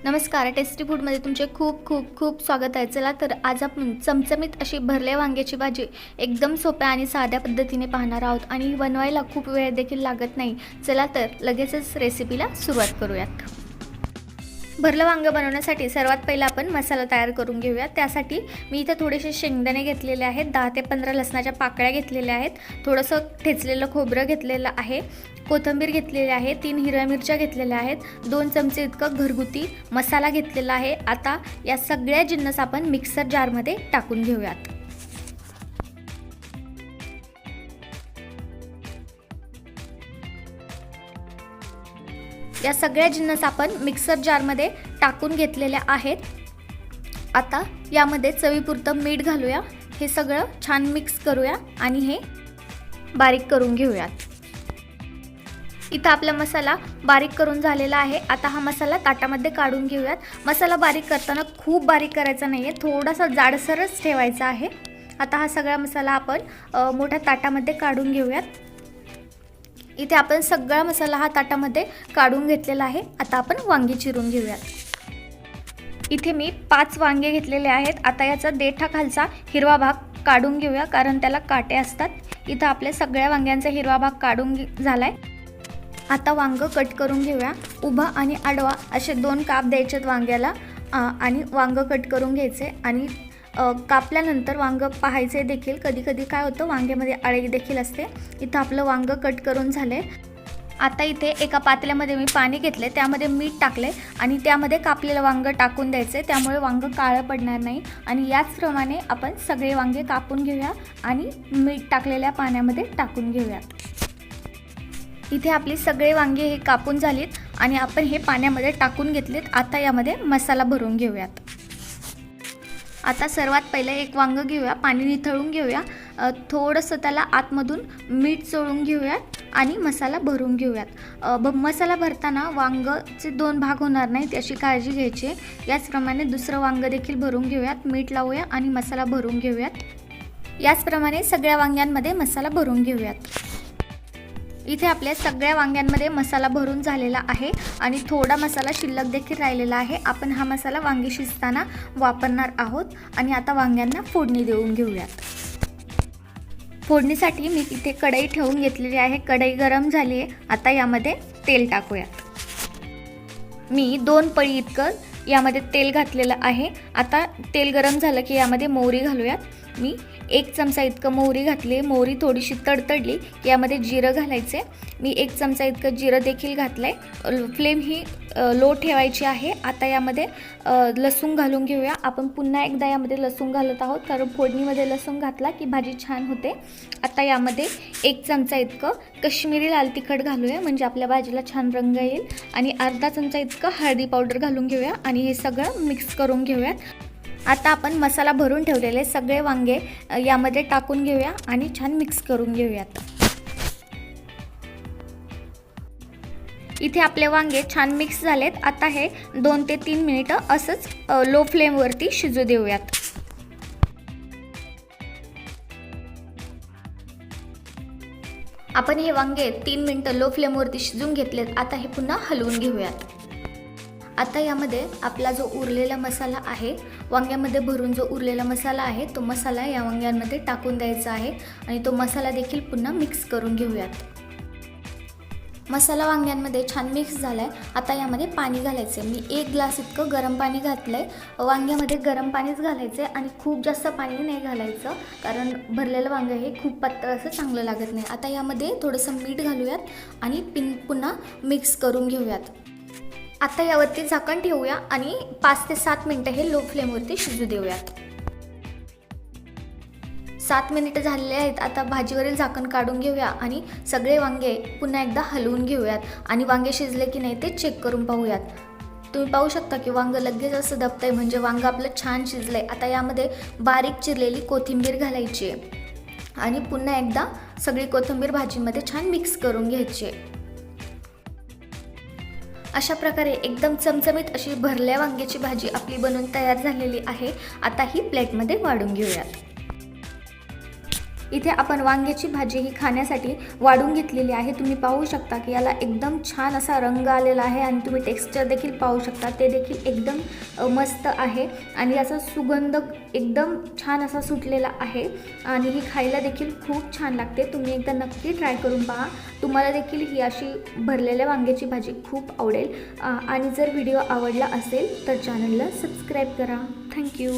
नमस्कार, टेस्टी फूडमध्ये तुमचे खूप खूप खूप स्वागत आहे. चला तर आज आपण चमचमीत अशी भरल्या वांग्याची भाजी एकदम सोप्या आणि साध्या पद्धतीने पाहणार आहोत आणि बनवायला खूप वेळ देखील लागत नाही. चला तर लगेचच रेसिपीला सुरुवात करूयात. भरलं वांगं बनवण्यासाठी सर्वात पहिला आपण मसाला तयार करून घेऊया. त्यासाठी मी इथे थोडेसे शेंगदाणे घेतलेले आहेत, 10 ते 15 लसणाच्या पाकळ्या घेतलेल्या आहेत, थोडंसं ठेचलेलं खोबरं घेतलेलं आहे, कोथिंबीर घेतलेली आहे, 3 हिरव्या मिरच्या घेतलेल्या आहेत, 2 चमचे इतकं घरगुती मसाला घेतलेला आहे. आता या सगळ्या जिन्नस आपण मिक्सर जारमध्ये टाकून घेऊयात. या सगळ्या जिन्नस आपण मिक्सर जारमध्ये टाकून घेतलेल्या आहेत. आता यामध्ये चवीपुरतं मीठ घालूया, हे सगळं छान मिक्स करूया आणि हे बारीक करून घेऊयात. इथं आपला मसाला बारीक करून झालेला आहे. आता हा मसाला ताटामध्ये काढून घेऊयात. मसाला बारीक करताना खूप बारीक करायचा नाही आहे, थोडासा जाडसरच ठेवायचा आहे. आता हा सगळा मसाला आपण मोठ्या ताटामध्ये काढून घेऊयात. इथे आपण सगळा मसाला हा ताटामध्ये काढून घेतलेला आहे. आता आपण वांगी चिरून घेऊयात. इथे मी 5 वांगे घेतलेले आहेत. आता याचा देठा खालचा हिरवा भाग काढून घेऊया, कारण त्याला काटे असतात. इथं आपल्या सगळ्या वांग्यांचा हिरवा भाग काढून झालाय. आता वांग कट करून घेऊया. उभा आणि आडवा असे 2 काप द्यायचेत वांग्याला आणि वांग कट करून घ्यायचे आणि कापल्यानंतर वांग पाहायचे देखील. कधी कधी काय होतं, वांग्यामध्ये आळी देखील असते. इथं आपलं वांग कट करून झाले. आता इथे एका पातेल्यामध्ये मी पाणी घेतले, त्यामध्ये मीठ टाकले आणि त्यामध्ये कापलेलं वांग टाकून द्यायचे, त्यामुळे वांग काळं पडणार नाही. आणि याचप्रमाणे आपण सगळे वांगे कापून घेऊया आणि मीठ टाकलेल्या पाण्यामध्ये टाकून घेऊया. इथे आपली सगळे वांगे हे कापून झालीत आणि आपण हे पाण्यामध्ये टाकून घेतलेत. आता यामध्ये मसाला भरून घेऊयात. आता सर्वात पहिले एक वांग घेऊया, पाणी निथळून घेऊया, थोडंसं त्याला आतमधून मीठ चोळून घेऊयात आणि मसाला भरून घेऊयात. मसाला भरताना वांगचे 2 भाग होणार नाहीत याची काळजी घ्यायची. याचप्रमाणे दुसरं वांग देखील भरून घेऊयात, मीठ लावूया आणि मसाला भरून घेऊयात. याचप्रमाणे सगळ्या वांग्यांमध्ये मसाला भरून घेऊयात. इथे आपल्या सगळ्या वांग्यांमध्ये मसाला भरून झालेला आहे आणि थोडा मसाला शिल्लक देखील राहिलेला आहे. आपण हा मसाला वांगी शिजताना वापरणार आहोत आणि आता वांग्यांना फोडणी देऊन घेऊयात. फोडणीसाठी मी इथे कढई ठेवून घेतलेली आहे. कढई गरम झाली आहे. आता यामध्ये तेल टाकूयात. मी 2 पळी इतकं यामध्ये तेल घातलेलं आहे. आता तेल गरम झालं की यामध्ये मोहरी घालूयात. मी 1 चमचा इतकं मोहरी घातली. मोहरी थोडीशी तडतडली की यामध्ये जिरं घालायचे. मी 1 चमचा इतकं जिरं देखील घातलं आहे. फ्लेम ही लो ठेवायची आहे. आता यामध्ये लसूण घालून घेऊया. आपण पुन्हा एकदा यामध्ये लसूण घालत आहोत, कारण फोडणीमध्ये लसूण घातला की भाजी छान होते. आता यामध्ये 1 चमचा इतकं कश्मीरी लाल तिखट घालूया, म्हणजे आपल्या भाजीला छान रंग येईल. आणि अर्धा चमचा इतकं हळदी पावडर घालून घेऊया आणि हे सगळं मिक्स करून घेऊयात. आता आपण मसाला भरून ठेवलेले सगळे वांगे यामध्ये टाकून घेऊया आणि छान मिक्स करून घेऊयात. इथे आपले वांगे छान मिक्स झालेत. आता हे 2 ते 3 मिनिटं असंच लो फ्लेमवरती शिजू देऊयात. आपण हे वांगे 3 मिनिटं लो फ्लेमवरती शिजून घेतलेत. आता हे पुन्हा हलवून घेऊयात. आता यामध्ये आपला जो उरलेला मसाला आहे, वांग्यामध्ये भरून जो उरलेला मसाला आहे, तो मसाला या वांग्यांमध्ये टाकून द्यायचा आहे आणि तो मसाला देखील पुन्हा मिक्स करून घेऊयात. मसाला वांग्यांमध्ये छान मिक्स झाला आहे. आता यामध्ये पाणी घालायचं आहे. मी 1 ग्लास इतकं गरम पाणी घातलं आहे. वांग्यामध्ये गरम पाणीच घालायचं आहे आणि खूप जास्त पाणी नाही घालायचं, कारण भरलेलं वांगं हे खूप पातळ असं चांगलं लागत नाही. आता यामध्ये थोडंसं मीठ घालूयात आणि पुन्हा मिक्स करून घेऊयात. आता यावरती झाकण ठेवूया आणि 5 ते 7 मिनिटं हे लो फ्लेमवरती शिजू देऊयात. 7 मिनिटं झालेले आहेत. आता भाजीवरील झाकण काढून घेऊया आणि सगळे वांगे पुन्हा एकदा हलवून घेऊयात आणि वांगे शिजले की नाही ते चेक करून पाहूयात. तुम्ही पाहू शकता की वांगं लगेच असं दबतंय, म्हणजे वांगं आपलं छान शिजलंय. आता यामध्ये बारीक चिरलेली कोथिंबीर घालायची आहे आणि पुन्हा एकदा सगळी कोथिंबीर भाजीमध्ये छान मिक्स करून घ्यायची आहे. अशा प्रकारे एकदम चमचमीत अशी भरल्या वांग्याची भाजी आपली बनवून तयार झालेली आहे. आता ही प्लेटमध्ये वाढून घेऊयात. इथे आपण वांग्याची भाजी ही खाण्यासाठी वाढून घेतलेली आहे। तुम्ही पाहू शकता की याला एकदम छान असा रंग आलेला आहे आणि तुम्ही टेक्स्चर देखील पाहू शकता, ते देखील एकदम मस्त आहे आणि याचा सुगंध एकदम छान असा सुटलेला आहे आणि ही खायला देखील खूप छान लागते। तुम्ही एकदा नक्की ट्राय करून पहा, तुम्हाला देखील ही अशी भरलेल्या वांग्याची भाजी खूप आवडेल। आणि जर व्हिडिओ आवडला असेल तर चॅनलला सबस्क्राईब करा। थँक्यू।